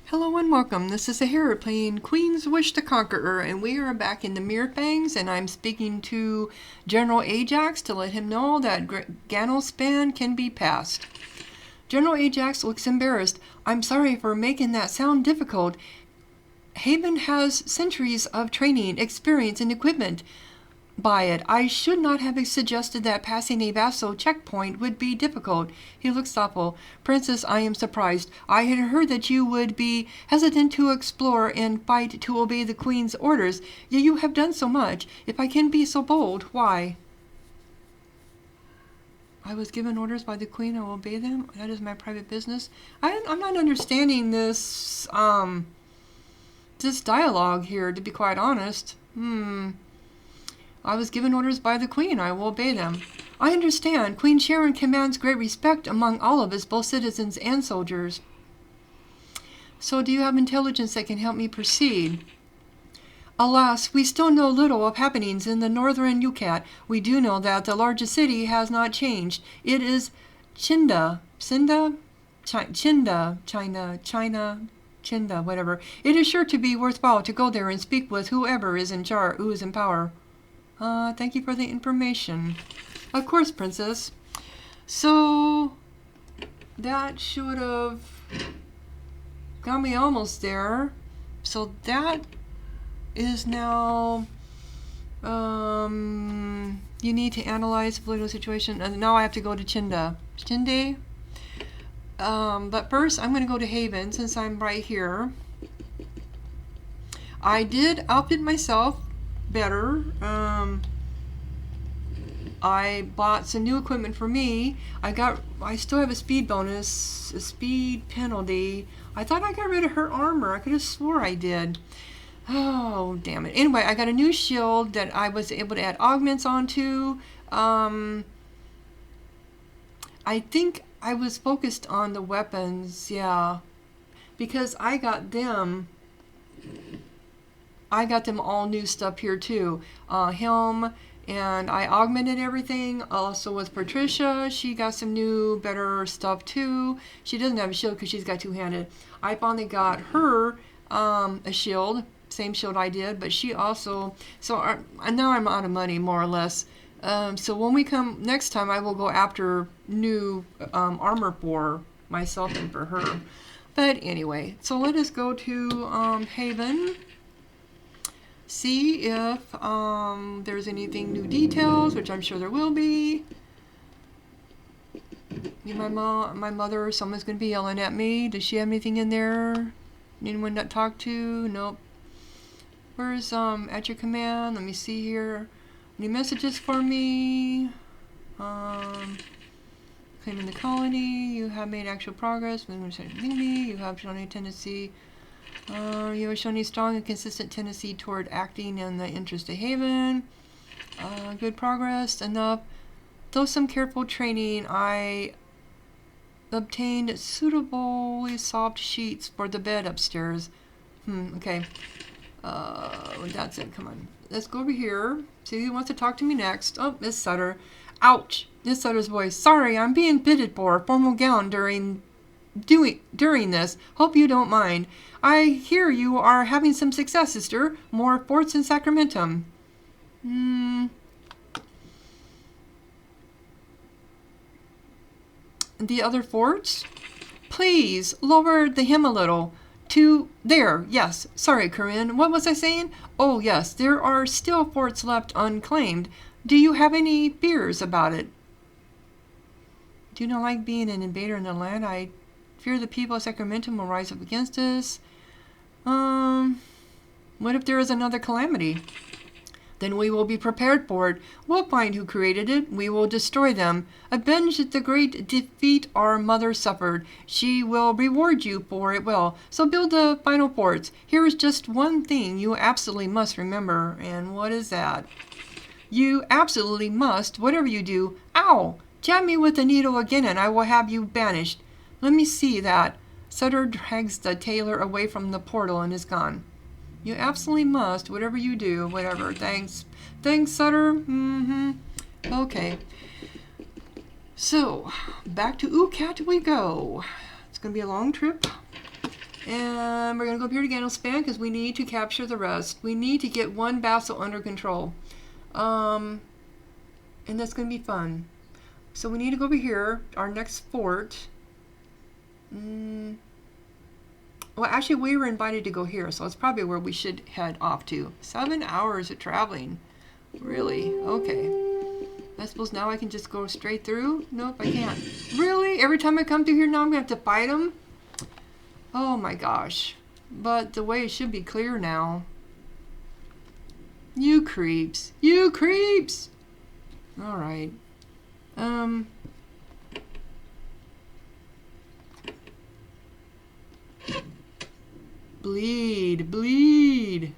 Hello and welcome. This is Sahara playing Queen's Wish the Conqueror, and we are back in the Mirfangs, and I'm speaking to General Ajax to let him know that Ganel's span can be passed. General Ajax looks embarrassed. I'm sorry for making that sound difficult. Haven has centuries of training, experience, and equipment. By it, I should not have suggested that passing a vassal checkpoint would be difficult. He looks thoughtful. Princess, I am surprised. I had heard that you would be hesitant to explore and fight to obey the Queen's orders, yet you have done so much. If I can be so bold, why? I was given orders by the Queen, I will obey them. That is my private business. I'm not understanding this dialogue here, to be quite honest. I was given orders by the Queen. I will obey them. I understand. Queen Sharon commands great respect among all of us, both citizens and soldiers. So do you have intelligence that can help me proceed? Alas, we still know little of happenings in the northern Ukat. We do know that the largest city has not changed. It is Chinde. Chinde, whatever. It is sure to be worthwhile to go there and speak with whoever is in charge, who is in power. Thank you for the information. Of course, Princess. So, that should have got me almost there. So that is now, you need to analyze the political situation. And now I have to go to Chinde. But first, I'm going to go to Haven since I'm right here. I did outfit myself better. I bought some new equipment for me. I still have a speed bonus, a speed penalty. I thought I got rid of her armor. I could have swore I did. Oh, damn it. Anyway, I got a new shield that I was able to add augments onto. I think I was focused on the weapons, yeah. Because I got them all new stuff here too. Helm, and I augmented everything. Also with Patricia, she got some new, better stuff too. She doesn't have a shield because she's got two-handed. I finally got her a shield, same shield I did, but she also, so now I'm out of money more or less. So when we come next time, I will go after new armor for myself and for her. But anyway, so let us go to Haven. See if there's anything new details, which I'm sure there will be. My mother, someone's going to be yelling at me. Does she have anything in there? Anyone to talk to? Nope. Where's at your command? Let me see here. Any messages for me? Claiming the colony. You have made actual progress. You have shown a tendency. You have shown a strong and consistent tendency toward acting in the interest of Haven. Good progress. Enough. Though some careful training, I obtained suitably soft sheets for the bed upstairs. Okay. That's it. Come on. Let's go over here. See who wants to talk to me next. Oh, Miss Sutter. Ouch. Miss Sutter's voice. Sorry, I'm being fitted for a formal gown during this. Hope you don't mind. I hear you are having some success, sister. More forts in Sacramentum. The other forts? Please, lower the hymn a little. There, yes. Sorry, Corinne. What was I saying? Oh, yes, there are still forts left unclaimed. Do you have any fears about it? Do you not like being an invader in the land? I fear the people of Sacramentum will rise up against us. What if there is another calamity? Then we will be prepared for it. We'll find who created it. We will destroy them. Avenge the great defeat our mother suffered. She will reward you for it well. So build the final forts. Here is just one thing you absolutely must remember. And what is that? You absolutely must, whatever you do. Ow! Jab me with the needle again and I will have you banished. Let me see that. Sutter drags the tailor away from the portal and is gone. You absolutely must, whatever you do, whatever. Thanks. Thanks, Sutter. Okay. So, back to Ukat we go. It's going to be a long trip. And we're going to go up here to Gandalfspan because we need to capture the rest. We need to get one vassal under control. And that's going to be fun. So we need to go over here, our next fort. Well, actually, we were invited to go here, so it's probably where we should head off to. 7 hours of traveling. Really? Okay. I suppose now I can just go straight through? Nope, I can't. Really? Every time I come through here now I'm going to have to fight them? Oh my gosh. But the way should be clear now. You creeps. You creeps! Alright. Bleed. Bleed.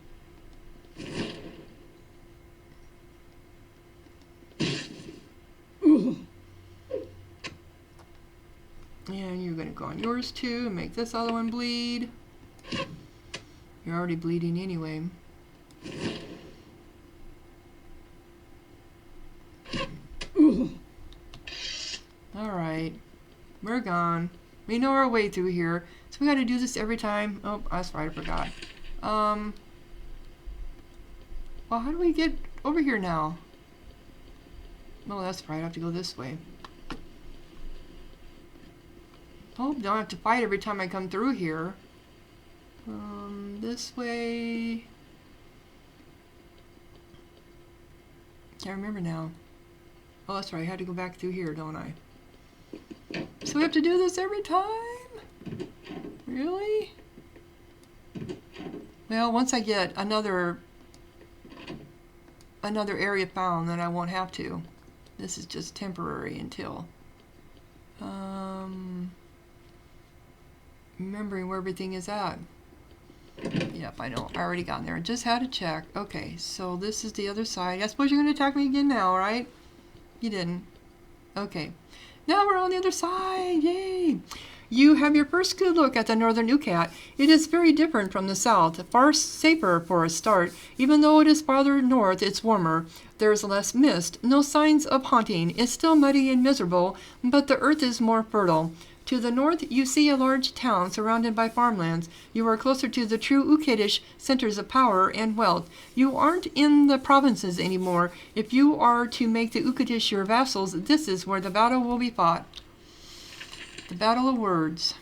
And you're going to go on yours too and make this other one bleed. You're already bleeding anyway. Alright. We're gone. We know our way through here. So we got to do this every time. Oh, that's right, I forgot. Well, how do we get over here now? Oh, that's right, I have to go this way. Oh, don't have to fight every time I come through here. This way. Can't remember now. Oh, that's right, I had to go back through here, don't I? So we have to do this every time? Really? Well, once I get another area found, then I won't have to. This is just temporary until. Remembering where everything is at. Yep, I know. I already got there. I just had to check. Okay, so this is the other side. I suppose you're going to attack me again now, right? You didn't. Okay. Now we're on the other side. Yay! You have your first good look at the northern Ukat. It is very different from the south, far safer for a start. Even though it is farther north, it's warmer. There is less mist, no signs of haunting. It's still muddy and miserable, but the earth is more fertile. To the north, you see a large town surrounded by farmlands. You are closer to the true Ukatish centers of power and wealth. You aren't in the provinces anymore. If you are to make the Ukatish your vassals, this is where the battle will be fought. The battle of words.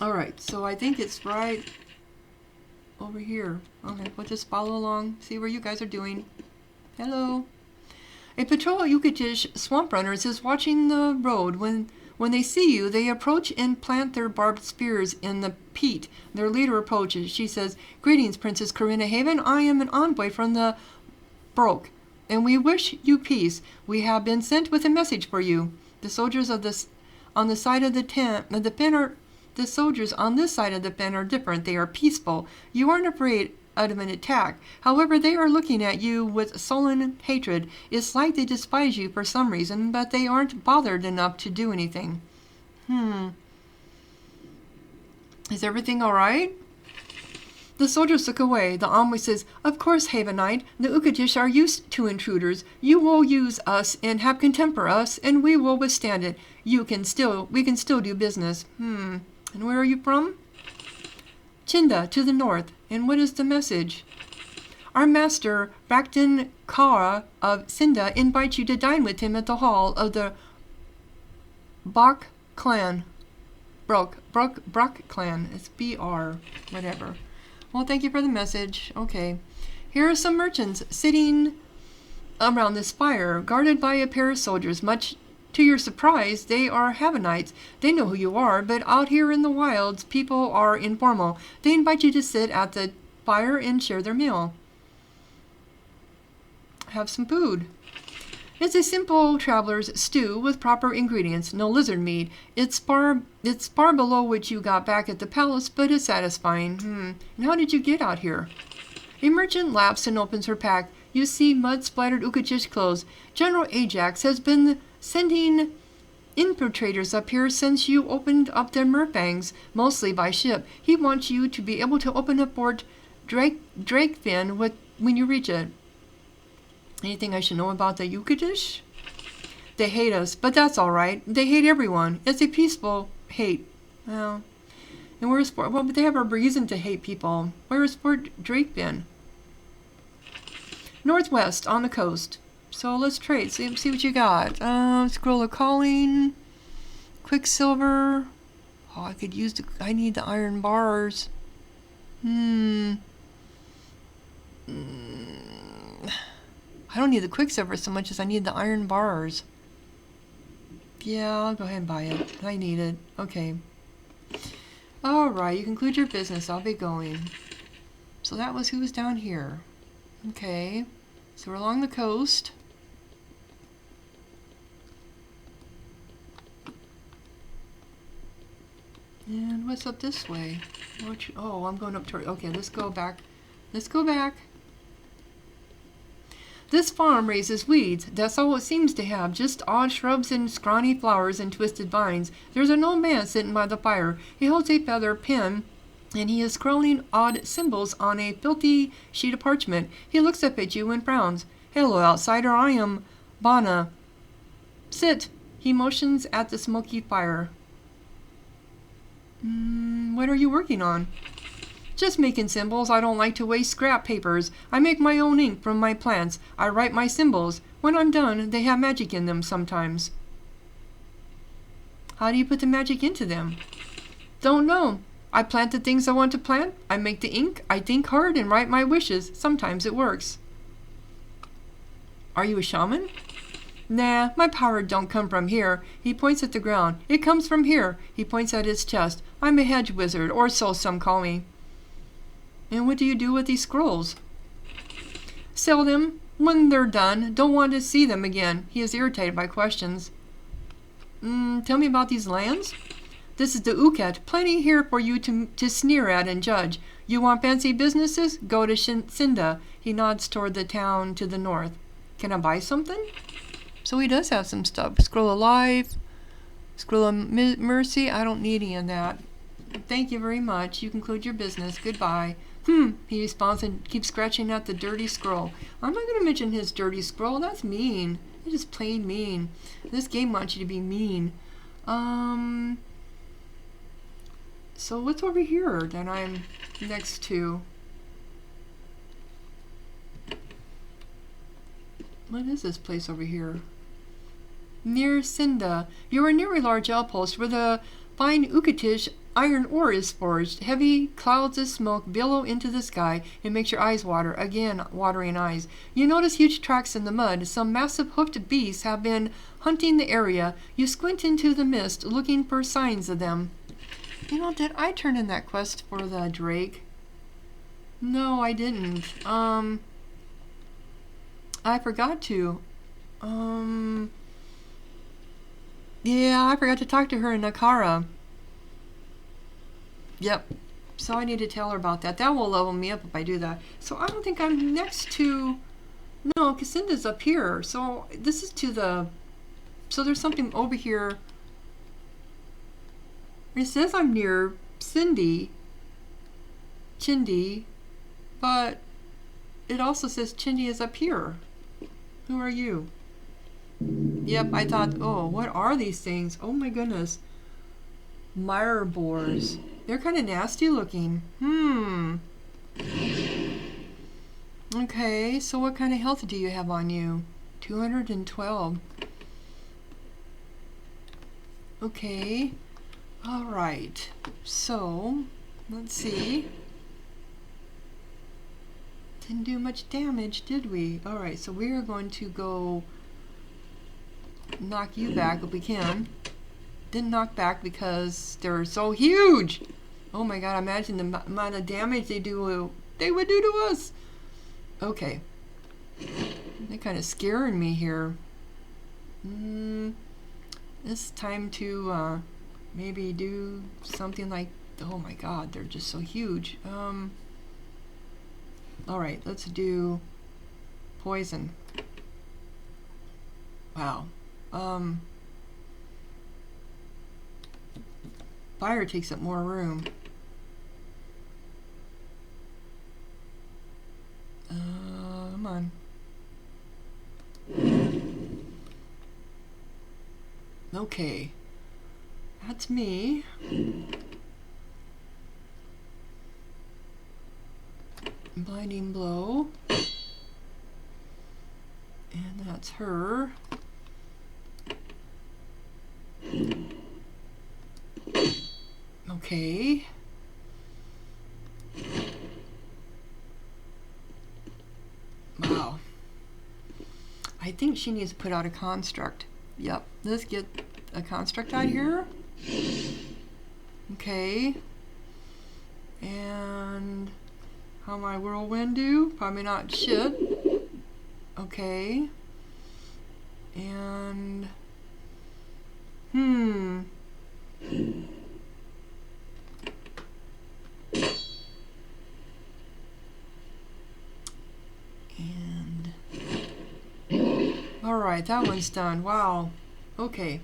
Alright, so I think it's right over here. Okay, we'll just follow along, see where you guys are doing. Hello. A patrol of Ukatish swamp runners is watching the road. When they see you, they approach and plant their barbed spears in the peat. Their leader approaches. She says, "Greetings, Princess Karina Haven. I am an envoy from the Barracks, and we wish you peace. We have been sent with a message for you. The soldiers on the side of the pen are the soldiers on this side of the pen are different. They are peaceful. You aren't afraid of an attack. However, they are looking at you with sullen hatred. It's like they despise you for some reason, but they aren't bothered enough to do anything." Is everything all right? The soldiers look away. The envoy says, "Of course, Haven Knight. The Ukatish are used to intruders. You will use us and have contempt for us, and we will withstand it. We can still do business." And where are you from? Chinde, to the north. And what is the message? Our master, Brakton Kara of Chinde, invites you to dine with him at the hall of the Bok clan. Brok clan. It's BR, whatever. Well, thank you for the message. Okay. Here are some merchants sitting around this fire, guarded by a pair of soldiers. Much to your surprise, they are Havenites. They know who you are, but out here in the wilds, people are informal. They invite you to sit at the fire and share their meal. Have some food. It's a simple traveler's stew with proper ingredients, no lizard meat. It's far below what you got back at the palace, but it's satisfying. And how did you get out here? A merchant laughs and opens her pack. You see mud-splattered Ukatish clothes. General Ajax has been sending infiltrators up here since you opened up the Murfangs, mostly by ship. He wants you to be able to open up Fort Drakefin when you reach it. Anything I should know about the Ukatish? They hate us, but that's all right. They hate everyone. It's a peaceful hate. Well, And where's Fort? Well, but they have a reason to hate people. Where has Fort Drake been? Northwest, on the coast. So let's trade. See what you got. Scroll of Calling. Quicksilver. Oh, I could use the... I need the iron bars. I don't need the Quicksilver so much as I need the iron bars. Yeah, I'll go ahead and buy it. I need it. Okay. Alright, you conclude your business. I'll be going. So that was who was down here. Okay. So we're along the coast. And what's up this way? Oh, I'm going up toward... Okay, let's go back. Let's go back. This farm raises weeds. That's all it seems to have. Just odd shrubs and scrawny flowers and twisted vines. There's an old man sitting by the fire. He holds a feather pen, and he is scrawling odd symbols on a filthy sheet of parchment. He looks up at you and frowns. Hello, outsider. I am Bana. Sit. He motions at the smoky fire. What are you working on? Just making symbols. I don't like to waste scrap papers. I make my own ink from my plants. I write my symbols. When I'm done, they have magic in them sometimes. How do you put the magic into them? Don't know. I plant the things I want to plant. I make the ink. I think hard and write my wishes. Sometimes it works. Are you a shaman? Nah, my power don't come from here. He points at the ground. It comes from here. He points at his chest. I'm a hedge wizard, or so some call me. And what do you do with these scrolls? Sell them. When they're done, don't want to see them again. He is irritated by questions. Tell me about these lands. This is the Ukat. Plenty here for you to sneer at and judge. You want fancy businesses? Go to Chinde. He nods toward the town to the north. Can I buy something? So he does have some stuff. Scroll of Life. Scroll of Mercy. I don't need any of that. Thank you very much. You conclude your business. Goodbye. He responds and keeps scratching at the dirty scroll. I'm not going to mention his dirty scroll. That's mean. It's just plain mean. This game wants you to be mean. So what's over here that I'm next to? What is this place over here? Near Chinde. You are near a large outpost where the fine Ukatish iron ore is forged. Heavy clouds of smoke billow into the sky. It makes your eyes water. Again, watering eyes. You notice huge tracks in the mud. Some massive hoofed beasts have been hunting the area. You squint into the mist, looking for signs of them. You know, did I turn in that quest for the Drake? No, I didn't. I forgot to. Yeah, I forgot to talk to her in Nakara. Yep. So I need to tell her about that. That will level me up if I do that. So I don't think I'm next to... No, Cassinda's up here. So this is to the... So there's something over here. It says I'm near Chinde, but it also says Chinde is up here. Who are you? Yep, I thought, oh, what are these things? Oh my goodness. Mire boars. They're kind of nasty looking. Okay, so what kind of health do you have on you? 212. Okay. Alright. So, let's see. Didn't do much damage, did we? Alright, so we are going to go knock you back if we can. Didn't knock back because they're so huge. Oh my god, imagine the amount of damage they would do to us. Okay. They're kind of scaring me here. It's time to maybe do something like, oh my god, they're just so huge. Alright, let's do poison. Wow. Fire takes up more room. Come on. Okay. That's me. Blinding blow. And that's her. Okay. Wow. I think she needs to put out a construct. Yep. Let's get a construct out here. Okay. And how my whirlwind do? Probably not shit. Okay. And and all right, that one's done. Wow. Okay.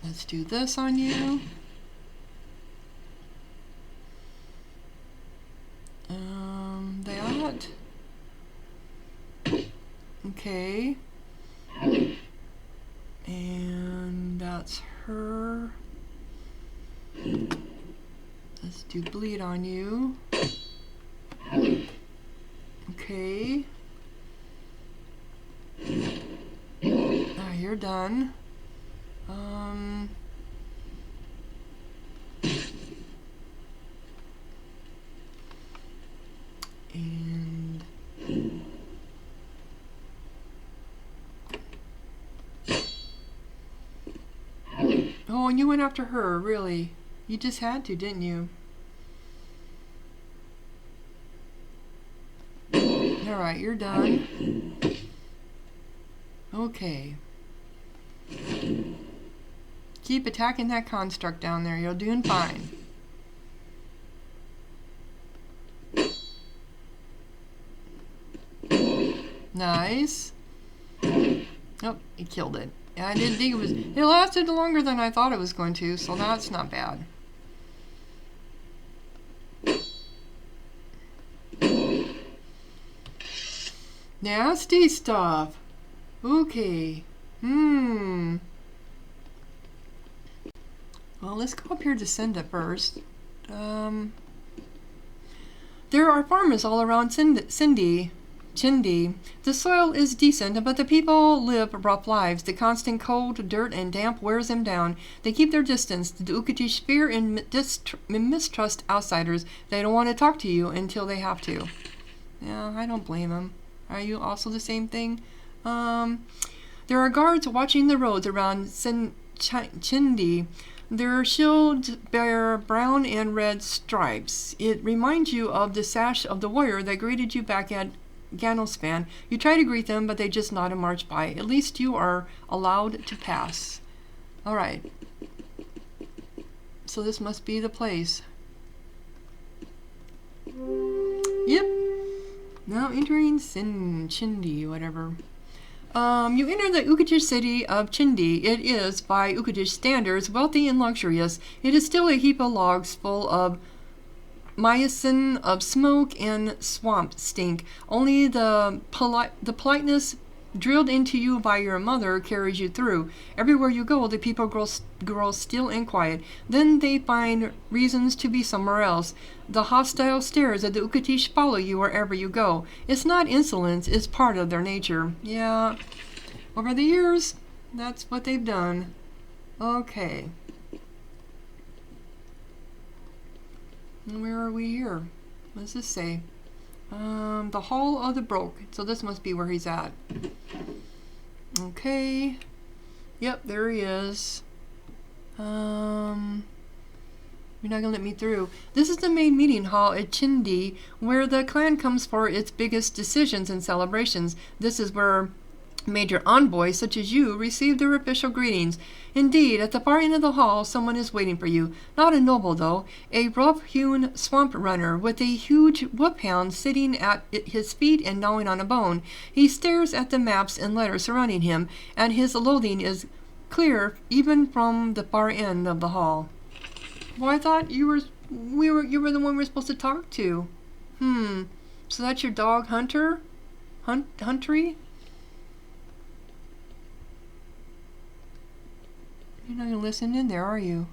Let's do this on you. That. Okay. And that's her. Let's do bleed on you. Okay. Ah, you're done. And oh, and you went after her, really? You just had to, didn't you? All right, you're done. Okay. Keep attacking that construct down there. You're doing fine. Nice. Oh, he killed it. Yeah, I didn't think it was... It lasted longer than I thought it was going to, so that's not bad. Nasty stuff. Okay. Well, let's go up here to Chinde first. There are farmers all around Chinde. The soil is decent, but the people live rough lives. The constant cold, dirt, and damp wears them down. They keep their distance. The Ukatish fear and mistrust outsiders. They don't want to talk to you until they have to. Yeah, I don't blame them. Are you also the same thing? There are guards watching the roads around Chinde. Their shields bear brown and red stripes. It reminds you of the sash of the warrior that greeted you back at Ganospan. You try to greet them, but they just nod and march by. At least you are allowed to pass. Alright. So this must be the place. Yep. Now entering Chinde, whatever. You enter the Ukatish city of Chinde. It is, by Ukatish standards, wealthy and luxurious. It is still a heap of logs full of myosin, of smoke and swamp stink. Only the politeness drilled into you by your mother carries you through. Everywhere you go, the people grow still and quiet. Then they find reasons to be somewhere else. The hostile stares of the Ukatish follow you wherever you go. It's not insolence, it's part of their nature. Yeah, over the years, that's what they've done. Okay. And where are we here? What does this say? The Hall of the Broke. So this must be where he's at. Okay. Yep, there he is. You're not gonna let me through. This is the main meeting hall at Chinde, where the clan comes for its biggest decisions and celebrations. This is where major envoys such as you receive their official greetings. Indeed, at the far end of the hall, someone is waiting for you. Not a noble, though. A rough-hewn swamp runner with a huge wolfhound sitting at his feet and gnawing on a bone. He stares at the maps and letters surrounding him, and his loathing is clear even from the far end of the hall. Well, I thought you were the one we're supposed to talk to. So that's your dog, Hunter? Huntery? You're not going to listen in there, are you?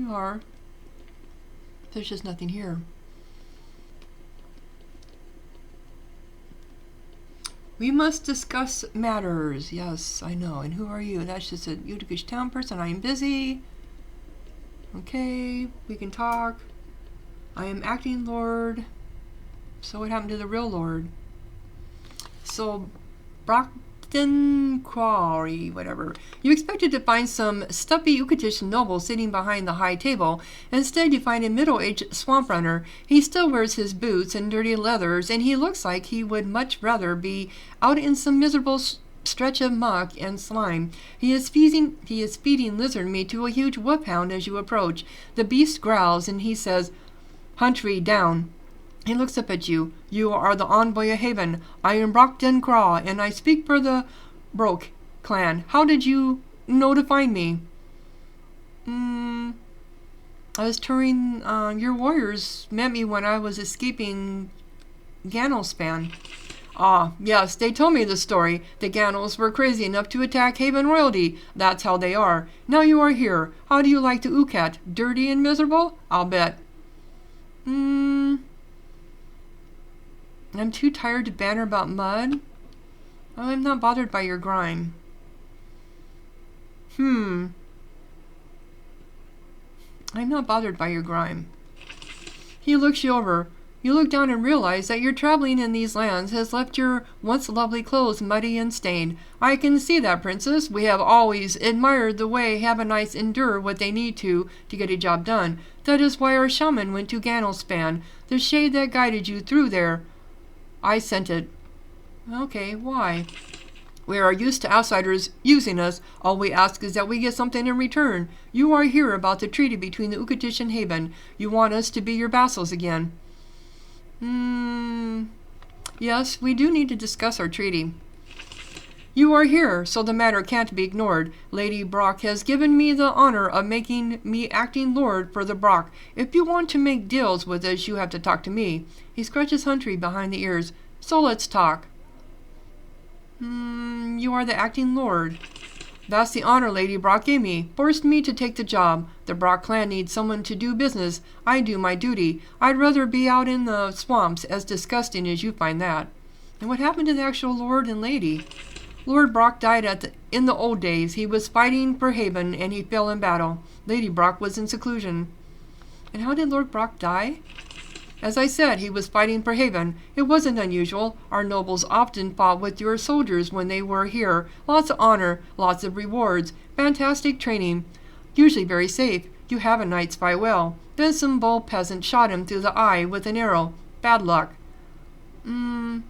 You are. There's just nothing here. We must discuss matters. Yes, I know. And who are you? That's just a Ukat town person. I am busy. Okay, we can talk. I am acting lord. So what happened to the real lord? So, Brockton Quarry, whatever. You expected to find some stuffy Ukatish noble sitting behind the high table. Instead, you find a middle-aged swamp runner. He still wears his boots and dirty leathers, and he looks like he would much rather be out in some miserable stretch of muck and slime. He is feeding lizard meat to a huge wolfhound as you approach. The beast growls, and he says, "Huntry, down." He looks up at you. You are the envoy of Haven. I am Brockton Craw, and I speak for the Broke clan. How did you know to find me? I was touring. Your warriors met me when I was escaping Ganelspan. Ah, yes, they told me the story. The Ganels were crazy enough to attack Haven royalty. That's how they are. Now you are here. How do you like the Ukat? Dirty and miserable? I'll bet. I'm too tired to banter about mud. I'm not bothered by your grime. I'm not bothered by your grime. He looks you over. You look down and realize that your traveling in these lands has left your once lovely clothes muddy and stained. I can see that, princess. We have always admired the way Havanites endure what they need to get a job done. That is why our shaman went to Ganelspan, the shade that guided you through there. I sent it. Okay, why? We are used to outsiders using us. All we ask is that we get something in return. You are here about the treaty between the Ukatish and Haven. You want us to be your vassals again. Yes, we do need to discuss our treaty. You are here, so the matter can't be ignored. Lady Brock has given me the honor of making me acting lord for the Brock. If you want to make deals with us, you have to talk to me. He scratches Huntry behind the ears. So let's talk. You are the acting lord. That's the honor Lady Brock gave me. Forced me to take the job. The Brock clan needs someone to do business. I do my duty. I'd rather be out in the swamps, as disgusting as you find that. And what happened to the actual lord and lady? Lord Brock died in the old days. He was fighting for Haven, and he fell in battle. Lady Brock was in seclusion. And how did Lord Brock die? As I said, he was fighting for Haven. It wasn't unusual. Our nobles often fought with your soldiers when they were here. Lots of honor, lots of rewards, fantastic training. Usually very safe. You Havanites fight well. Then some bold peasant shot him through the eye with an arrow. Bad luck. And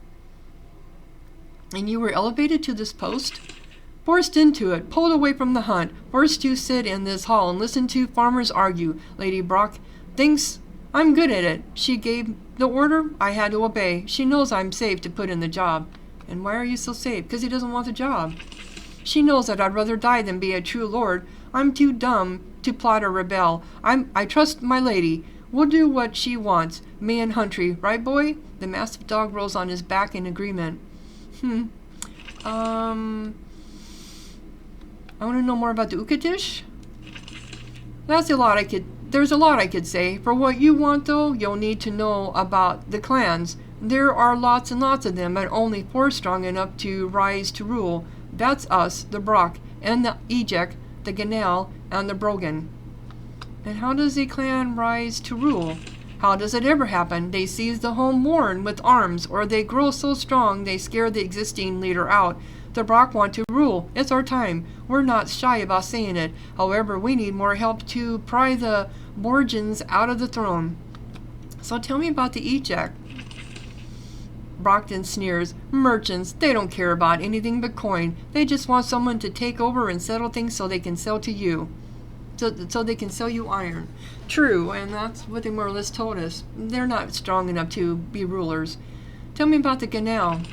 you were elevated to this post? Forced into it, pulled away from the hunt, forced to sit in this hall and listen to farmers argue. Lady Brock thinks I'm good at it. She gave the order, I had to obey. She knows I'm safe to put in the job. And why are you so safe? Because he doesn't want the job. She knows that I'd rather die than be a true lord. I'm too dumb to plot or rebel. I trust my lady. We'll do what she wants. Me and Huntry, right, boy? The mastiff dog rolls on his back in agreement. I want to know more about the Ukatish. There's a lot I could say. For what you want, though, you'll need to know about the clans. There are lots and lots of them, and only 4 strong enough to rise to rule. That's us, the Brock, and the Ejek, the Ganel, and the Brogan. And how does a clan rise to rule? How does it ever happen? They seize the home worn with arms, or they grow so strong they scare the existing leader out. The Brock want to rule. It's our time. We're not shy about saying it. However, we need more help to pry the Borgians out of the throne. So tell me about the Ejek. Brockton sneers. Merchants, they don't care about anything but coin. They just want someone to take over and settle things so they can sell to you. So they can sell you iron. True, and that's what they more or less told us. They're not strong enough to be rulers. Tell me about the Ganel.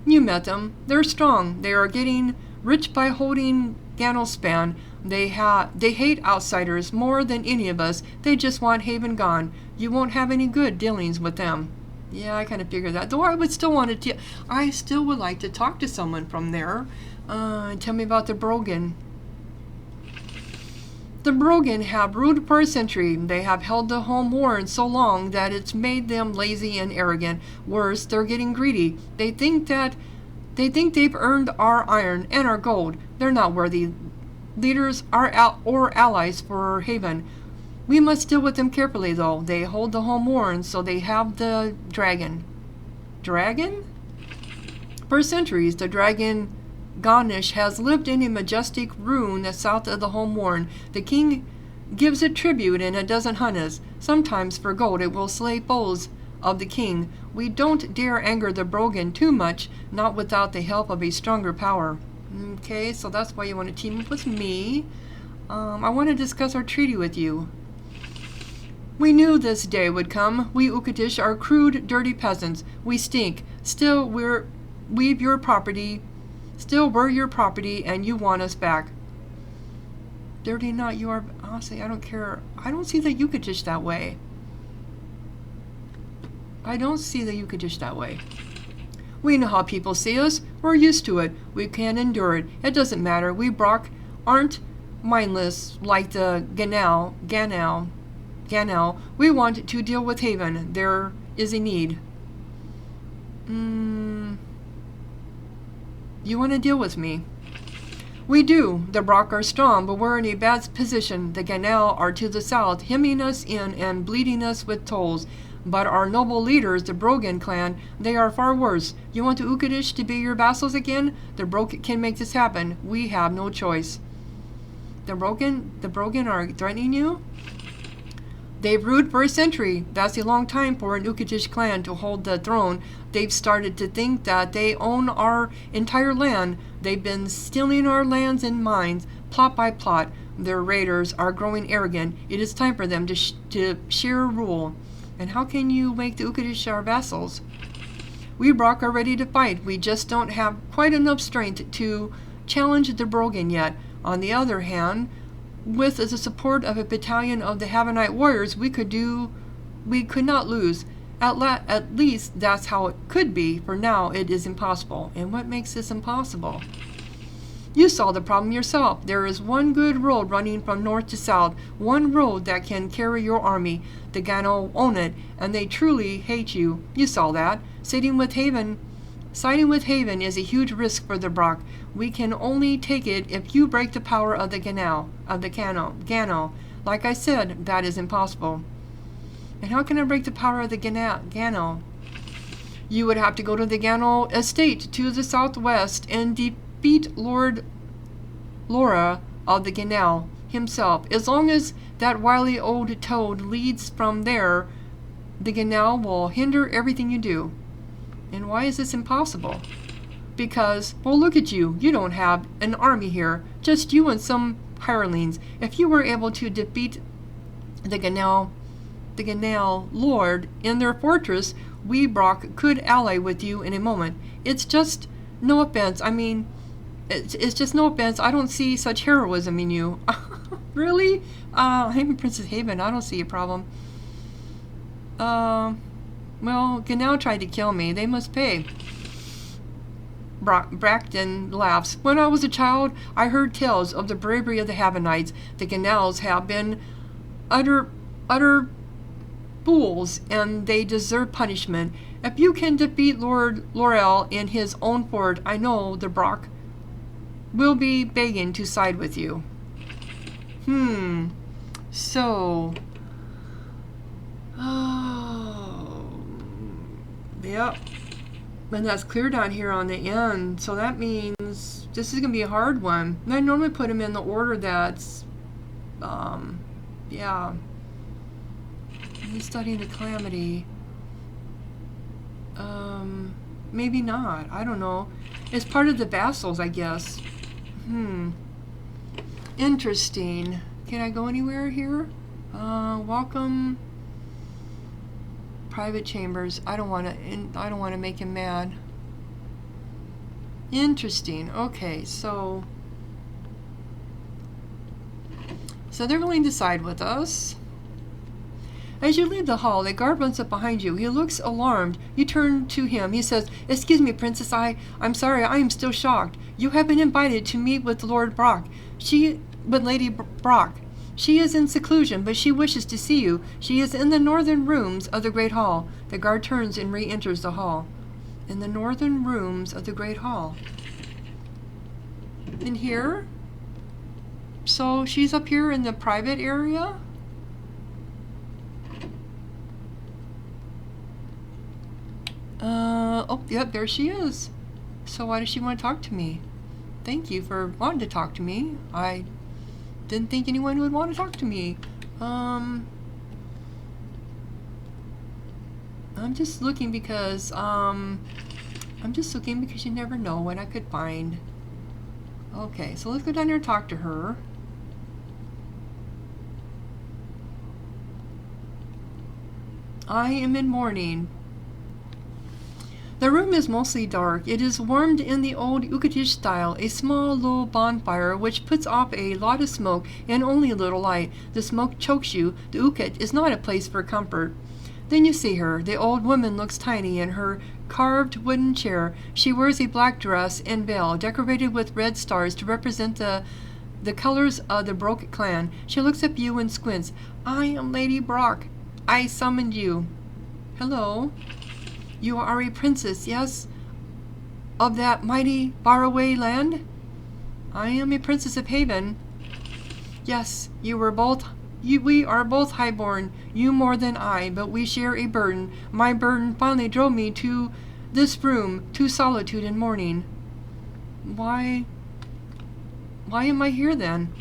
You met them. They're strong. They are getting rich by holding Ganelspan. They hate outsiders more than any of us. They just want Haven gone. You won't have any good dealings with them. Yeah, I kind of figured that. Though I still would like to talk to someone from there. Tell me about the Brogan. The Brogan have ruled for a century. They have held the home worn so long that it's made them lazy and arrogant. Worse, they're getting greedy. They think they've earned our iron and our gold. They're not worthy leaders or allies for Haven. We must deal with them carefully, though. They hold the home worn, so they have the dragon. Dragon? For centuries, the dragon Ganesh has lived in a majestic ruin south of the home worn. The king gives it tribute and it doesn't hunt us. Sometimes for gold it will slay foes of the king. We don't dare anger the Brogan too much, not without the help of a stronger power. Okay, so that's why you want to team up with me. I want to discuss our treaty with you. We knew this day would come. We Ukatish are crude, dirty peasants. We stink. Still, we're your property, and you want us back. Dirty not you are. Honestly, I don't care. I don't see the Ukatish that way. We know how people see us. We're used to it. We can endure it. It doesn't matter. We Brock aren't mindless like the Ganal. We want to deal with Haven. There is a need. You want to deal with me? We do. The Brock are strong, but we're in a bad position. The Ganal are to the south, hemming us in and bleeding us with tolls. But our noble leaders, the Brogan clan, they are far worse. You want the Ukatish to be your vassals again? The Brogan can make this happen. We have no choice. The Brogan are threatening you? They've ruled for a century. That's a long time for an Ukatish clan to hold the throne. They've started to think that they own our entire land. They've been stealing our lands and mines, plot by plot. Their raiders are growing arrogant. It is time for them to share rule. And how can you make the Ukatish our vassals? We Brock are ready to fight. We just don't have quite enough strength to challenge the Brogan yet. On the other hand, with the support of a battalion of the Havanite warriors, we could not lose. At least that's how it could be. For now, it is impossible. And what makes this impossible? You saw the problem yourself. There is one good road running from north to south, one road that can carry your army. The Gano own it, and they truly hate you. You saw that. Siding with Haven is a huge risk for the Brock. We can only take it if you break the power of the Gano. Like I said, that is impossible. And how can I break the power of the Gano? You would have to go to the Gano estate to the southwest and defeat Lord Laura of the Gano himself. As long as that wily old toad leads from there, the Gano will hinder everything you do. And why is this impossible? Because, well, look at you. You don't have an army here. Just you and some hirelings. If you were able to defeat the Gano Lord in their fortress, we Brock could ally with you in a moment. It's just no offense. I mean, it's just no offense. I don't see such heroism in you. Really? I'm Princess Haven. I don't see a problem. Well, Gano tried to kill me. They must pay. Bracton laughs. When I was a child, I heard tales of the bravery of the Havanites. The Ganals have been utter fools, and they deserve punishment. If you can defeat Lord Laurel in his own fort, I know the Brock will be begging to side with you. So... Yep. And that's clear down here on the end. So that means this is going to be a hard one. And I normally put them in the order that's... yeah. He's studying the calamity. Maybe not. I don't know. It's part of the vassals, I guess. Interesting. Can I go anywhere here? Welcome. Private chambers. I don't want to make him mad. Interesting. Okay, so they're willing to side with us. As you leave the hall, a guard runs up behind you. He looks alarmed. You turn to him. He says, "Excuse me, Princess. I'm sorry. I am still shocked. You have been invited to meet with Lord Brock. Lady Brock. She is in seclusion, but she wishes to see you. She is in the northern rooms of the great hall. The guard turns and re-enters the hall. In the northern rooms of the great hall. In here? So she's up here in the private area? Oh, yep, there she is. So why does she want to talk to me? Thank you for wanting to talk to me. I didn't think anyone would want to talk to me. I'm just looking because, you never know what I could find. Okay, so let's go down here and talk to her. I am in mourning. The room is mostly dark. It is warmed in the old Ukatish style, a small, low bonfire which puts off a lot of smoke and only a little light. The smoke chokes you. The Ukat is not a place for comfort. Then you see her. The old woman looks tiny in her carved wooden chair. She wears a black dress and veil decorated with red stars to represent the colors of the Brock clan. She looks at you and squints. I am Lady Brock. I summoned you. Hello. You are a princess, yes? Of that mighty faraway land? I am a princess of Haven. Yes, we are both highborn, you more than I, but we share a burden. My burden finally drove me to this room, to solitude and mourning. Why am I here then?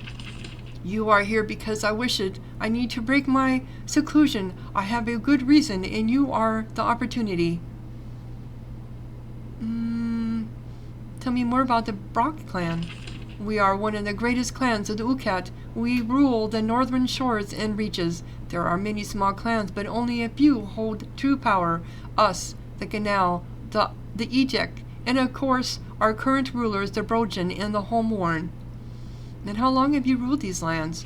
You are here because I wish it. I need to break my seclusion. I have a good reason, and you are the opportunity. Tell me more about the Brock clan. We are one of the greatest clans of the Ukat. We rule the northern shores and reaches. There are many small clans, but only a few hold true power. Us, the Canal, the Eject, and of course our current rulers, the Brojan and the Homeworn. And how long have you ruled these lands?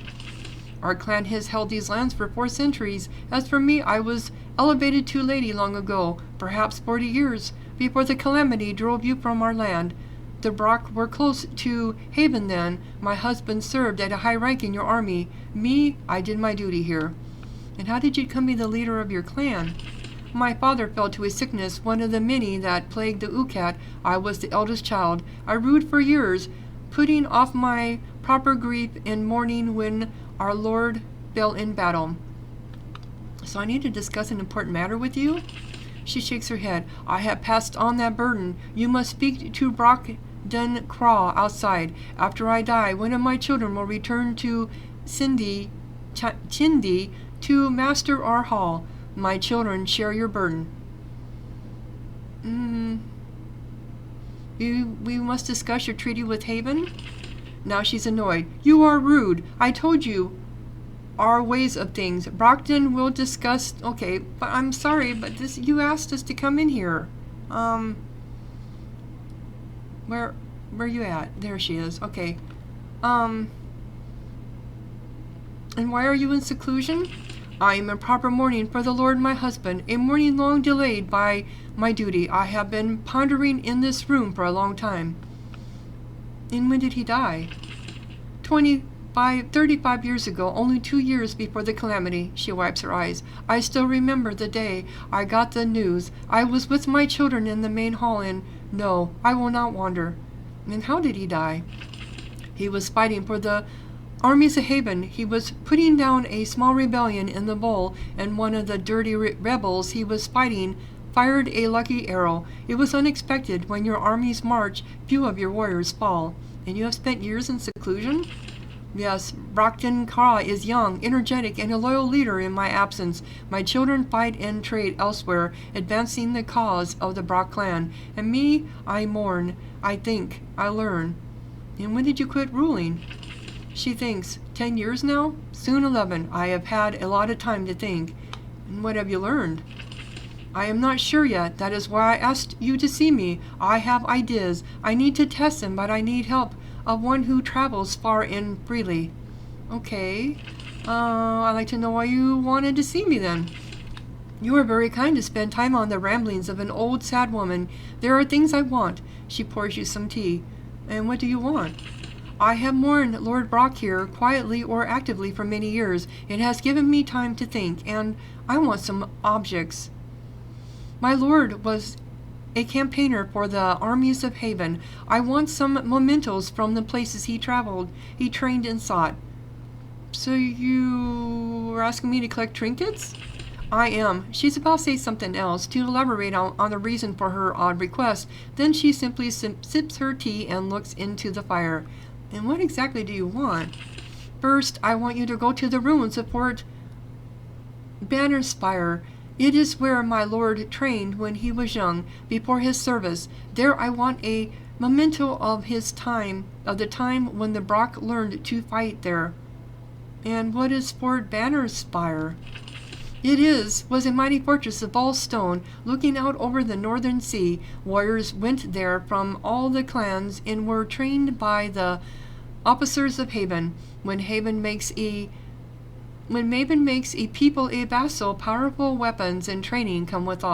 Our clan has held these lands for 4 centuries. As for me, I was elevated to lady long ago, perhaps 40 years, before the calamity drove you from our land. The Brock were close to Haven then. My husband served at a high rank in your army. Me, I did my duty here. And how did you become the leader of your clan? My father fell to a sickness, one of the many that plagued the Ukat. I was the eldest child. I ruled for years, putting off my proper grief and mourning when our Lord fell in battle. So I need to discuss an important matter with you? She shakes her head. I have passed on that burden. You must speak to Brock Den Craw outside. After I die, one of my children will return to Chinde to master our hall. My children share your burden. We must discuss your treaty with Haven? Now she's annoyed. You are rude. I told you our ways of things. Brockton will discuss. Okay, but I'm sorry, but you asked us to come in here. Where you at? There she is. Okay. And why are you in seclusion? I am in proper mourning for the Lord my husband, a mourning long delayed by my duty. I have been pondering in this room for a long time. And when did he die? 35 years ago, only 2 years before the calamity. She wipes her eyes. I still remember the day I got the news. I was with my children in the main hall and no, I will not wander. And how did he die? He was fighting for the armies of Haven. He was putting down a small rebellion in the bowl, and one of the dirty rebels he was fighting fired a lucky arrow. It was unexpected. When your armies march, few of your warriors fall. And you have spent years in seclusion? Yes, Brockton Kara is young, energetic, and a loyal leader in my absence. My children fight and trade elsewhere, advancing the cause of the Brock clan. And me, I mourn, I think, I learn. And when did you quit ruling? She thinks. 10 years now? Soon 11. I have had a lot of time to think. And what have you learned? I am not sure yet. That is why I asked you to see me. I have ideas. I need to test them, but I need help of one who travels far and freely. Okay. I'd like to know why you wanted to see me then. You are very kind to spend time on the ramblings of an old, sad woman. There are things I want. She pours you some tea. And what do you want? I have mourned Lord Brock here, quietly or actively, for many years. It has given me time to think, and I want some objects. My lord was a campaigner for the armies of Haven. I want some mementos from the places he traveled, he trained and sought. So you are asking me to collect trinkets? I am. She's about to say something else, to elaborate on the reason for her odd request. Then she simply sips her tea and looks into the fire. And what exactly do you want? First, I want you to go to the ruins of Fort Bannerspire. It is where my lord trained when he was young, before his service. There I want a memento of the time when the Brock learned to fight there. And what is Fort Bannerspire? It was a mighty fortress of all stone, looking out over the northern sea. Warriors went there from all the clans and were trained by the officers of Haven. When Maven makes a people a vassal, powerful weapons and training come with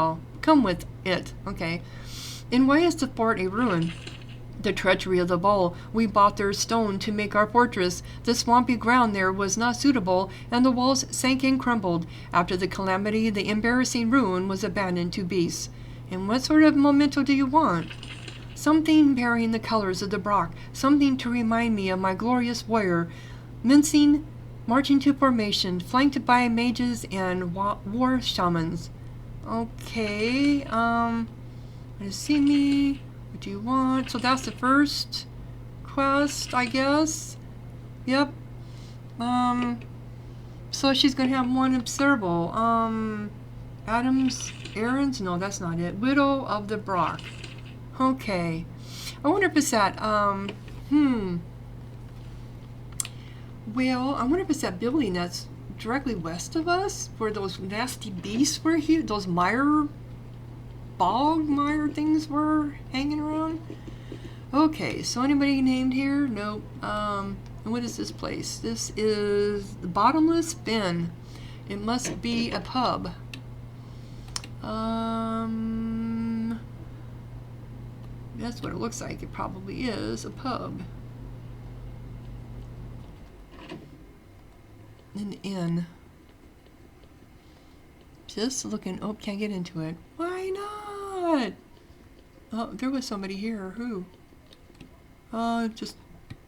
it. Okay. And why is the fort a ruin? The treachery of the Bull. We bought their stone to make our fortress. The swampy ground there was not suitable, and the walls sank and crumbled. After the calamity, the embarrassing ruin was abandoned to beasts. And what sort of memento do you want? Something bearing the colors of the Brock, something to remind me of my glorious warrior, marching to formation, flanked by mages and war shamans. Okay, see me. What do you want? So that's the first quest, I guess. Yep. So she's gonna have one observable. Adam's errands? No, that's not it. Widow of the Brock. Okay. I wonder if it's that, well, I wonder if it's that building that's directly west of us, where those nasty beasts were here, those bog mire things were hanging around. Okay, so anybody named here? Nope. And what is this place? This is the Bottomless Bin. It must be a pub. That's what it looks like. It probably is a pub. An inn. Just looking. Oh, can't get into it. Why not? Oh, there was somebody here. Who? Just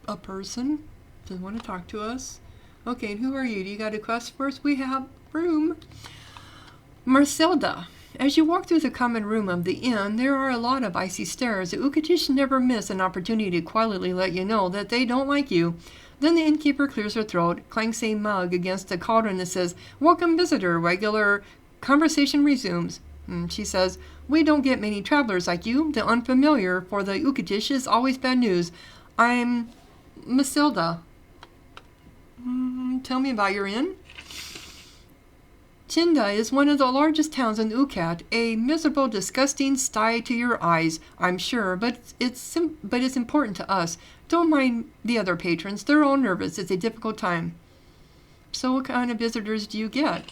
a person. Doesn't want to talk to us. Okay, and who are you? Do you got a quest for us? We have room. Marcelda. As you walk through the common room of the inn, there are a lot of icy stares. The Ukatish never miss an opportunity to quietly let you know that they don't like you. Then the innkeeper clears her throat, clanks a mug against the cauldron and says, "Welcome, visitor." Regular conversation resumes. She says, "We don't get many travelers like you. The unfamiliar for the Ukatish is always bad news. I'm Matilda." Tell me about your inn. Chinde is one of the largest towns in Ukat, a miserable, disgusting sty to your eyes, I'm sure, but it's important to us. Don't mind the other patrons. They're all nervous. It's a difficult time. So what kind of visitors do you get?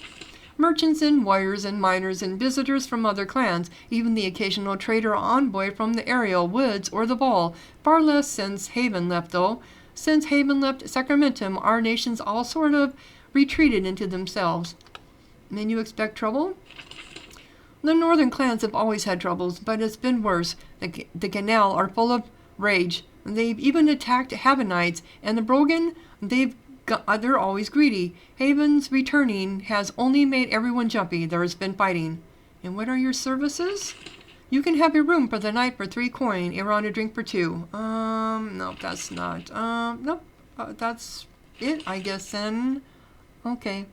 Merchants and warriors and miners and visitors from other clans, even the occasional trader or envoy from the Aerial Woods or the Ball. Far less since Haven left, though. Since Haven left Sacramentum, our nations all sort of retreated into themselves. And you expect trouble? The northern clans have always had troubles, but it's been worse. The Canal are full of rage. They've even attacked Havenites, and the Brogan, they're always greedy. Haven's returning has only made everyone jumpy. There's been fighting. And what are your services? You can have a room for the night for 3 coin, a round of drink for 2. No, that's not. Nope. That's it, I guess, then. Okay.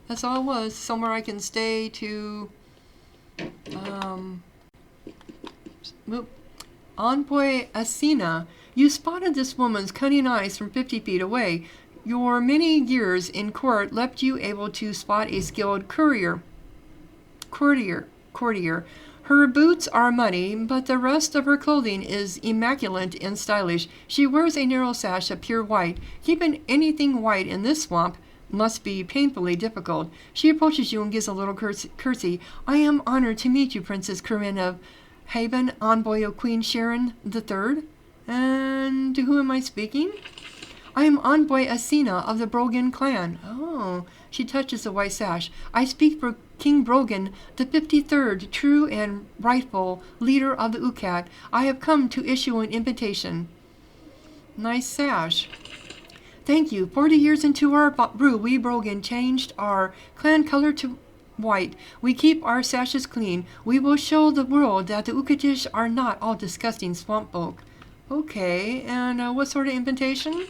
That's all it was. Somewhere I can stay to, Envoy Asina. You spotted this woman's cunning eyes from 50 feet away. Your many years in court left you able to spot a skilled courtier. Her boots are muddy, but the rest of her clothing is immaculate and stylish. She wears a narrow sash of pure white. Keeping anything white in this swamp must be painfully difficult. She approaches you and gives a little curtsy. "I am honored to meet you, Princess Corinne of Haven, envoy of Queen Sharon III. And to whom am I speaking?" I am Envoy Asina of the Brogan clan. Oh, she touches the white sash. I speak for King Brogan, the 53rd, true and rightful leader of the Ukat. I have come to issue an invitation. Nice sash. Thank you. 40 years into our brew, we Brogan changed our clan color to white. We keep our sashes clean. We will show the world that the Ukatish are not all disgusting swamp folk. Okay, and what sort of invitation?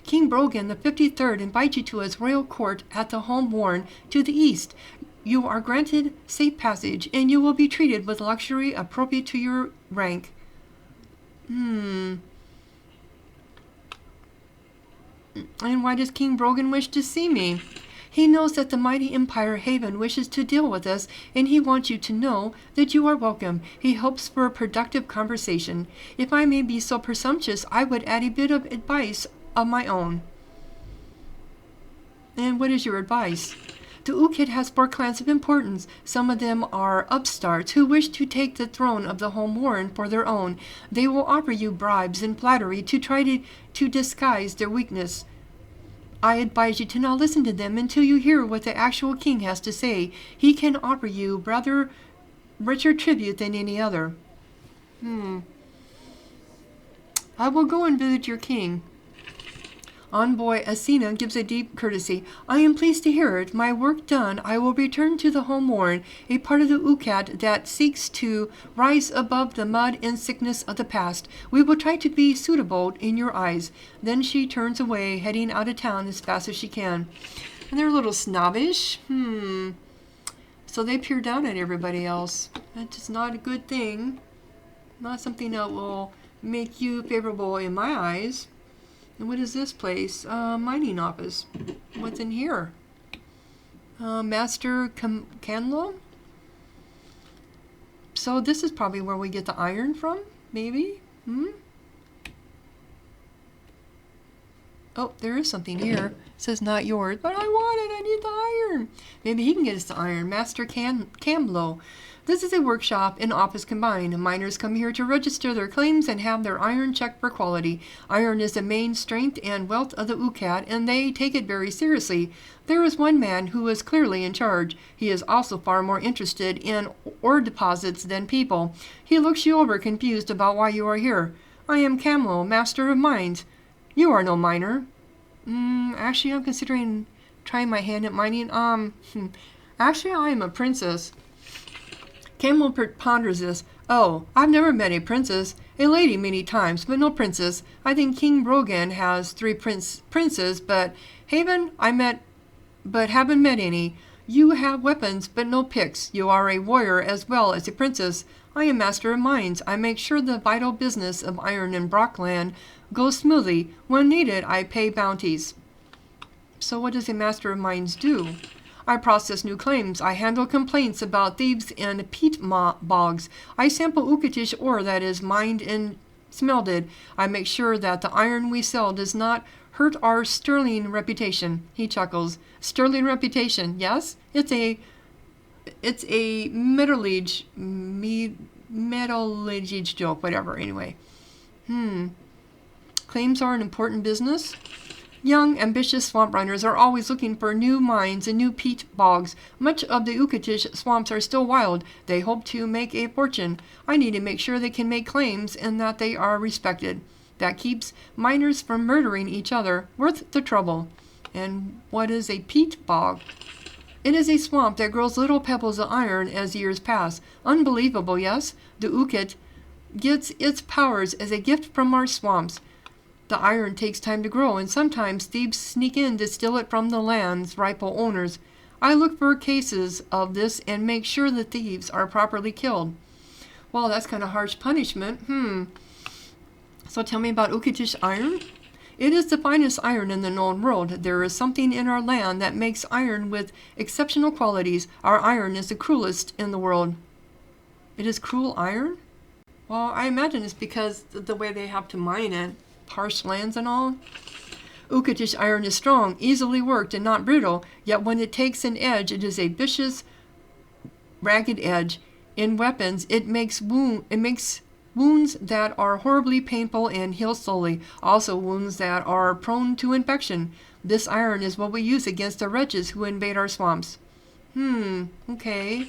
King Brogan the 53rd invites you to his royal court at the home worn to the east. You are granted safe passage, and you will be treated with luxury appropriate to your rank. And why does King Brogan wish to see me? He knows that the mighty Empire Haven wishes to deal with us, and he wants you to know that you are welcome. He hopes for a productive conversation. If I may be so presumptuous, I would add a bit of advice of my own. And what is your advice? The Ukat has 4 clans of importance. Some of them are upstarts who wish to take the throne of the home worn for their own. They will offer you bribes and flattery to try to disguise their weakness. I advise you to not listen to them until you hear what the actual king has to say. He can offer you rather richer tribute than any other. I will go and visit your king. Envoy Asina gives a deep courtesy. I am pleased to hear it. My work done, I will return to the home worn, a part of the Ukat that seeks to rise above the mud and sickness of the past. We will try to be suitable in your eyes. Then she turns away, heading out of town as fast as she can. And they're a little snobbish. So they peer down at everybody else. That is not a good thing. Not something that will make you favorable in my eyes. And what is this place? Mining office. What's in here? Master Canlo? So this is probably where we get the iron from? Maybe? Oh, there is something here. It says not yours, but I want it. I need the iron. Maybe he can get us the iron. Master Camlo. This is a workshop and office combined. Miners come here to register their claims and have their iron checked for quality. Iron is the main strength and wealth of the Ukat, and they take it very seriously. There is one man who is clearly in charge. He is also far more interested in ore deposits than people. He looks you over, confused about why you are here. I am Camlo, master of mines. You are no miner. Actually, I'm considering trying my hand at mining. Actually, I am a princess. Camel ponders this. Oh, I've never met a princess. A lady many times, but no princess. I think King Brogan has 3 princes, but Haven I met, but haven't met any. You have weapons, but no picks. You are a warrior as well as a princess. I am master of mines. I make sure the vital business of iron in Brockland goes smoothly. When needed, I pay bounties. So what does a master of mines do? I process new claims. I handle complaints about thieves and peat bogs. I sample Ukatish ore that is mined and smelted. I make sure that the iron we sell does not hurt our sterling reputation. He chuckles. Sterling reputation, yes? It's a metallurgy joke, whatever, anyway. Claims are an important business. Young, ambitious swamp runners are always looking for new mines and new peat bogs. Much of the Ukatish swamps are still wild. They hope to make a fortune. I need to make sure they can make claims and that they are respected. That keeps miners from murdering each other. Worth the trouble. And what is a peat bog? It is a swamp that grows little pebbles of iron as years pass. Unbelievable, yes? The Ukat gets its powers as a gift from our swamps. The iron takes time to grow, and sometimes thieves sneak in to steal it from the land's rightful owners. I look for cases of this and make sure the thieves are properly killed. Well, that's kind of harsh punishment. So tell me about Ukatish iron? It is the finest iron in the known world. There is something in our land that makes iron with exceptional qualities. Our iron is the cruelest in the world. It is cruel iron? Well, I imagine it's because the way they have to mine it. Harsh lands and all. Ukatish iron is strong, easily worked, and not brittle, yet when it takes an edge, it is a vicious, ragged edge. In weapons, it makes Wounds that are horribly painful and heal slowly. Also wounds that are prone to infection. This iron is what we use against the wretches who invade our swamps. Okay.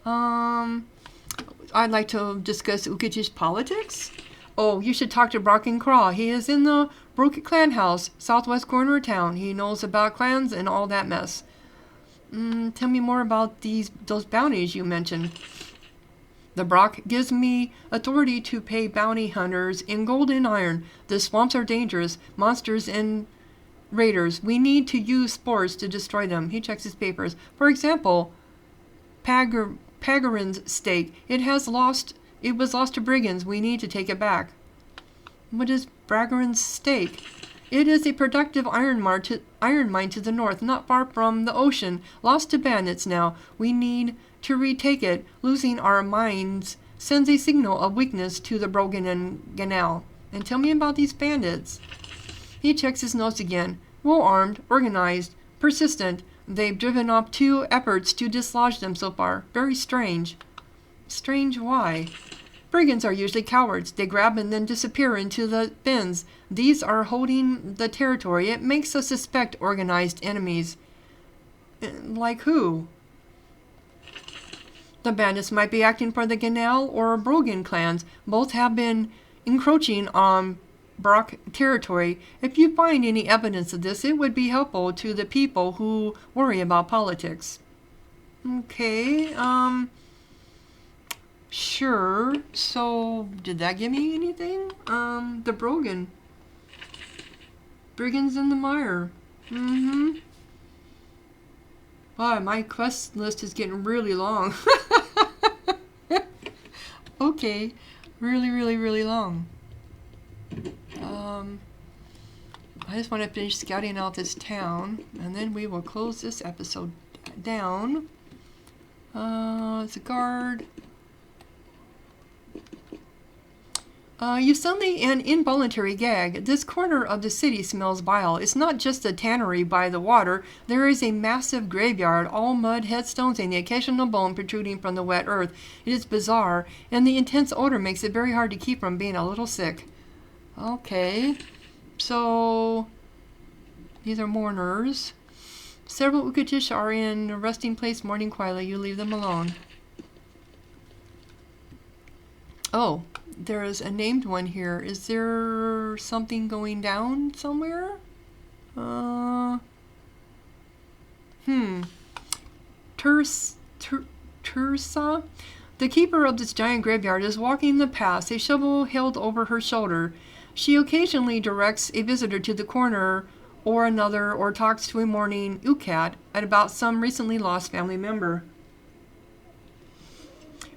I'd like to discuss Ukatish politics. Oh, you should talk to Brock and Craw. He is in the Brook Clan House, southwest corner of town. He knows about clans and all that mess. Tell me more about those bounties you mentioned. The Brock gives me authority to pay bounty hunters in gold and iron. The swamps are dangerous. Monsters and raiders. We need to use spores to destroy them. He checks his papers. For example, Pagarin's stake. It was lost to brigands. We need to take it back. What is Pagarin's stake? It is a productive iron mine to the north, not far from the ocean. Lost to bandits now. We need to retake it. Losing our mines sends a signal of weakness to the Brogan and Ganal. And tell me about these bandits. He checks his notes again. Well-armed, organized, persistent. They've driven off 2 efforts to dislodge them so far. Very strange. Strange why? Brigands are usually cowards. They grab and then disappear into the bins. These are holding the territory. It makes us suspect organized enemies. Like who? The bandits might be acting for the Ganal or Brogan clans. Both have been encroaching on Brock territory. If you find any evidence of this, it would be helpful to the people who worry about politics. Okay, sure. So, did that give me anything? The Brogan. Brigands in the mire. Wow, my quest list is getting really long. Okay, really long. I just want to finish scouting out this town, and then we will close this episode down. It's a guard. You suddenly an involuntary gag. This corner of the city smells vile. It's not just the tannery by the water. There is a massive graveyard, all mud, headstones, and the occasional bone protruding from the wet earth. It is bizarre, and the intense odor makes it very hard to keep from being a little sick. Okay, so these are mourners. Several Ukatish are in a resting place mourning quietly. You leave them alone. Oh, there is a named one here. Is there something going down somewhere? Tursa? The keeper of this giant graveyard is walking the path, a shovel held over her shoulder. She occasionally directs a visitor to the corner or another, or talks to a mourning Ukat about some recently lost family member.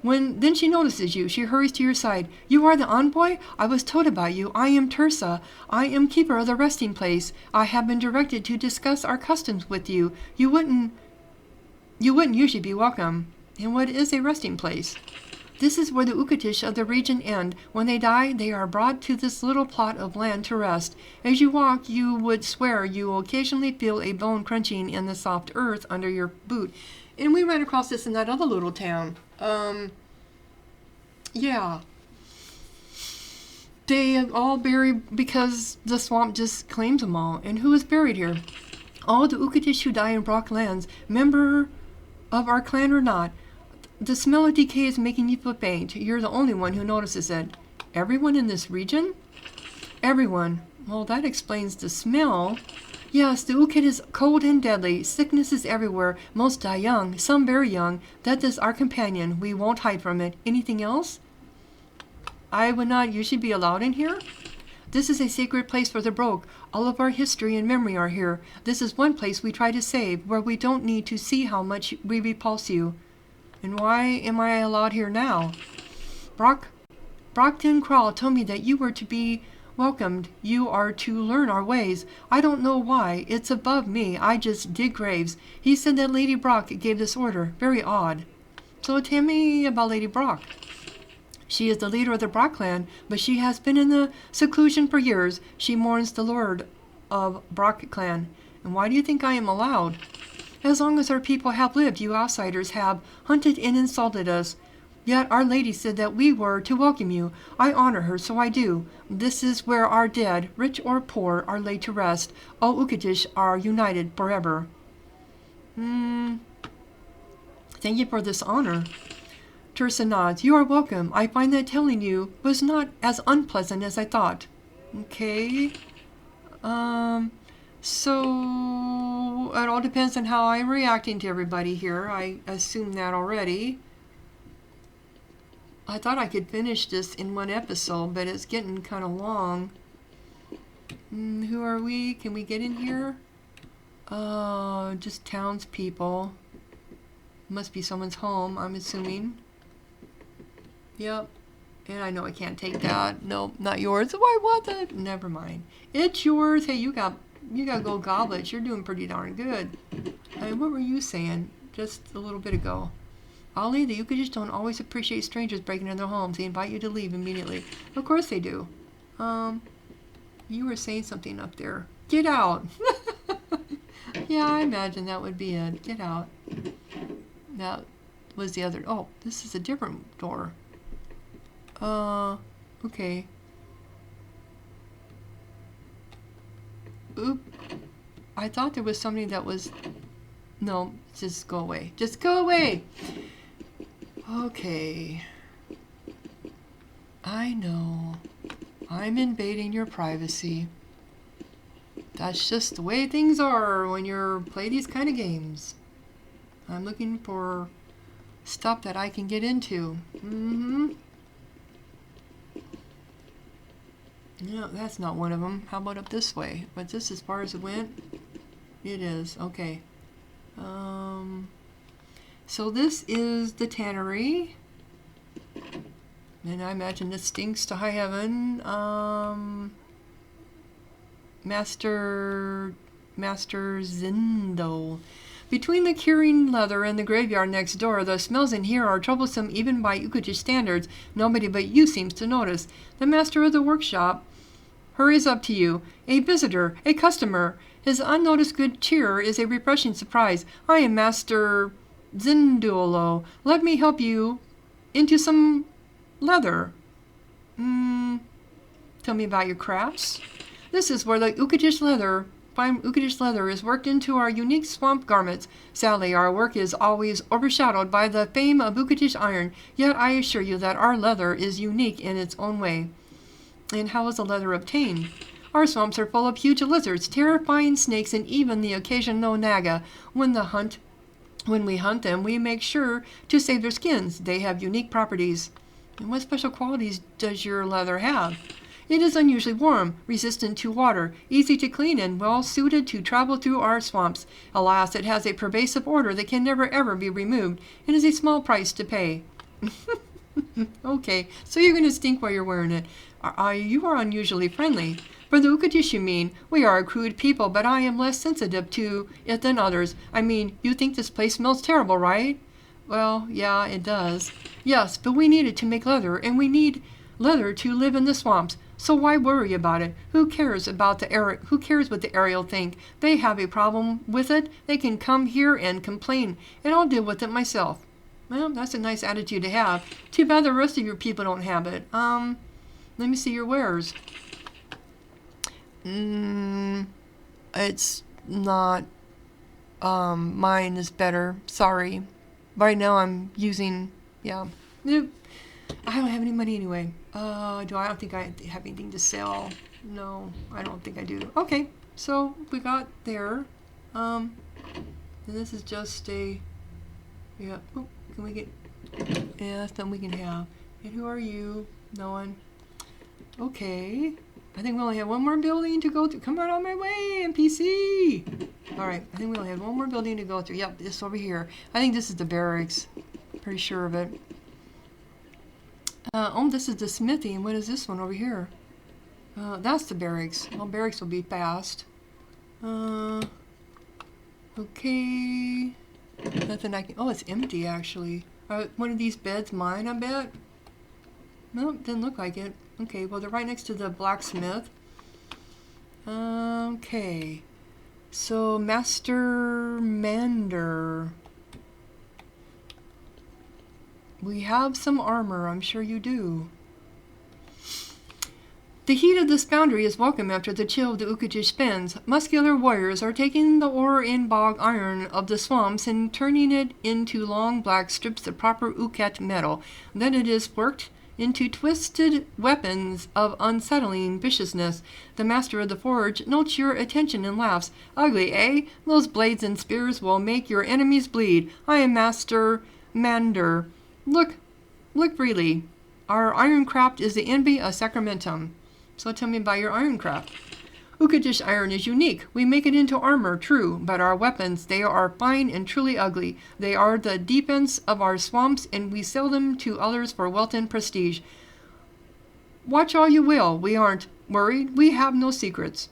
Then she notices you. She hurries to your side. You are the envoy? I was told about you. I am Tursa. I am keeper of the resting place. I have been directed to discuss our customs with you. You wouldn't usually be welcome. And what is a resting place? This is where the Ukatish of the region end. When they die, they are brought to this little plot of land to rest. As you walk, you would swear you will occasionally feel a bone crunching in the soft earth under your boot. And we ran across this in that other little town. Yeah. They all bury because the swamp just claims them all. And who is buried here? All the Ukatish who die in Brock lands, member of our clan or not. The smell of decay is making you feel faint. You're the only one who notices it. Everyone in this region? Everyone. Well, that explains the smell. Yes, the Ukat is cold and deadly. Sickness is everywhere. Most die young, some very young. That is our companion. We won't hide from it. Anything else? I would not usually be allowed in here? This is a sacred place for the broke. All of our history and memory are here. This is one place we try to save, where we don't need to see how much we repulse you. And why am I allowed here now? Brockton Crawl told me that you were to be welcomed. You are to learn our ways. I don't know why. It's above me. I just dig graves. He said that Lady Brock gave this order. Very odd. So tell me about Lady Brock. She is the leader of the Brock clan, but she has been in the seclusion for years. She mourns the lord of Brock clan. And why do you think I am allowed? As long as our people have lived, you outsiders have hunted and insulted us. Yet our lady said that we were to welcome you. I honor her, so I do. This is where our dead, rich or poor, are laid to rest. All Ukatish are united forever. Thank you for this honor. Tersa nods. You are welcome. I find that telling you was not as unpleasant as I thought. Okay. So it all depends on how I'm reacting to everybody here. I assume that already. I thought I could finish this in one episode, but it's getting kind of long. Who are we? Can we get in here? Just townspeople. Must be someone's home, I'm assuming. Yep. And I know I can't take that. Nope, not yours. Why was it? Never mind. It's yours. Hey, you got gold goblets. You're doing pretty darn good. What were you saying just a little bit ago? Ollie, the Ukatish don't always appreciate strangers breaking into their homes. They invite you to leave immediately. Of course they do. You were saying something up there. Get out. Yeah, I imagine that would be it. Get out. That was the other. Oh, this is a different door. Okay. Oop. I thought there was something that was... No, just go away. Just go away! Okay. I know. I'm invading your privacy. That's just the way things are when you play these kind of games. I'm looking for stuff that I can get into. No, that's not one of them. How about up this way? Was this as far as it went? It is. Okay. So this is the Tannery. And I imagine this stinks to high heaven. Master Zindo. Between the curing leather and the graveyard next door, the smells in here are troublesome even by Ukatish standards. Nobody but you seems to notice. The master of the workshop hurries up to you. A visitor, a customer. His unnoticed good cheer is a refreshing surprise. I am Master Zinduolo. Let me help you into some leather. Tell me about your crafts. This is where the fine Ukatish leather is worked into our unique swamp garments. Sadly, our work is always overshadowed by the fame of Ukatish iron, yet I assure you that our leather is unique in its own way. And how is the leather obtained? Our swamps are full of huge lizards, terrifying snakes, and even the occasional naga. When we hunt them, we make sure to save their skins. They have unique properties. And what special qualities does your leather have? It is unusually warm, resistant to water, easy to clean, and well suited to travel through our swamps. Alas, it has a pervasive odor that can never ever be removed, and is a small price to pay. Okay, so you're going to stink while you're wearing it. You are unusually friendly. For the Ukatish, you mean? We are a crude people, but I am less sensitive to it than others. I mean, you think this place smells terrible, right? Well, yeah, it does. Yes, but we need it to make leather, and we need leather to live in the swamps. So why worry about it? Who cares what the Ariel think? They have a problem with it. They can come here and complain, and I'll deal with it myself. Well, that's a nice attitude to have. Too bad the rest of your people don't have it. Let me see your wares. It's not. Mine is better. Sorry. Right now I'm using, yeah. Nope. I don't have any money anyway. I don't think I have anything to sell. No, I don't think I do. Okay, so we got there. And this is just a, yeah. Oh, can we get, yeah, that's something we can have. And who are you? No one. Okay. I think we only have one more building to go through. Come on my way, NPC. All right, I think we only have one more building to go through. Yep, this over here. I think this is the barracks. Pretty sure of it. Oh, this is the smithy. And what is this one over here? That's the barracks. Well, barracks will be fast. Okay. Nothing I can... Oh, it's empty, actually. One of these beds mine, I bet? No, didn't look like it. Okay, well, they're right next to the blacksmith. Okay. So, Master Mander. We have some armor, I'm sure you do. The heat of this boundary is welcome after the chill of the Ukatish spins. Muscular warriors are taking the ore in bog iron of the swamps and turning it into long black strips of proper Ukat metal. Then it is worked into twisted weapons of unsettling viciousness. The master of the forge notes your attention and laughs. Ugly, eh? Those blades and spears will make your enemies bleed. I am Master Mander. Look freely. Our ironcraft is the envy of Sacramentum. So tell me about your ironcraft. Ukatish iron is unique. We make it into armor, true, but our weapons, they are fine and truly ugly. They are the defense of our swamps, and we sell them to others for wealth and prestige. Watch all you will. We aren't worried. We have no secrets.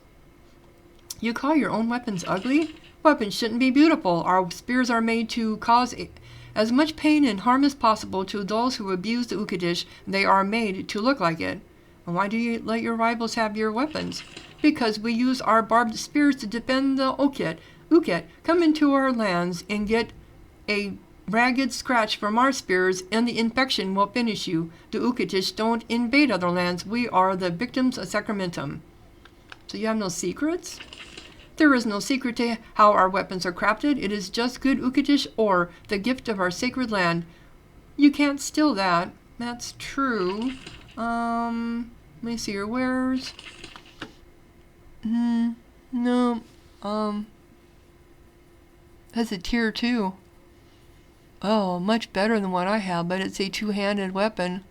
You call your own weapons ugly? Weapons shouldn't be beautiful. Our spears are made to cause as much pain and harm as possible to those who abuse the Ukatish. They are made to look like it. And why do you let your rivals have your weapons? Because we use our barbed spears to defend the Ukat. Ukat, come into our lands and get a ragged scratch from our spears, and the infection will finish you. The Ukatish don't invade other lands. We are the victims of Sacramentum. So you have no secrets? There is no secret to how our weapons are crafted. It is just good Ukatish ore, the gift of our sacred land. You can't steal that. That's true. Let me see your wares. No. That's a tier 2. Oh, much better than what I have, but it's a two-handed weapon.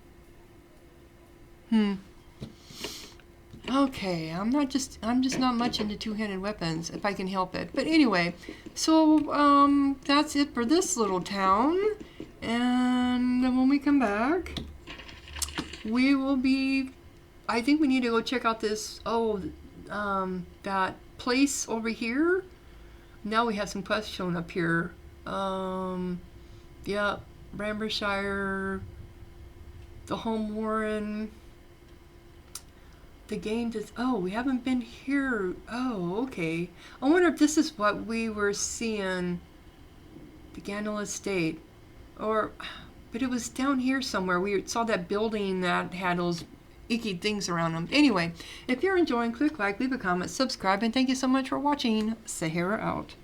Okay, I'm just not much into two-handed weapons, if I can help it. But anyway, so, that's it for this little town. And then when we come back, we will be, I think we need to go check out this, that place over here. Now we have some quests shown up here. Yeah, Brambershire, the Home Warren, the game does, we haven't been here. Oh, okay. I wonder if this is what we were seeing, the Gandil Estate, but it was down here somewhere. We saw that building that had those icky things around them. Anyway, if you're enjoying, click like, leave a comment, subscribe, and thank you so much for watching. Sahara out.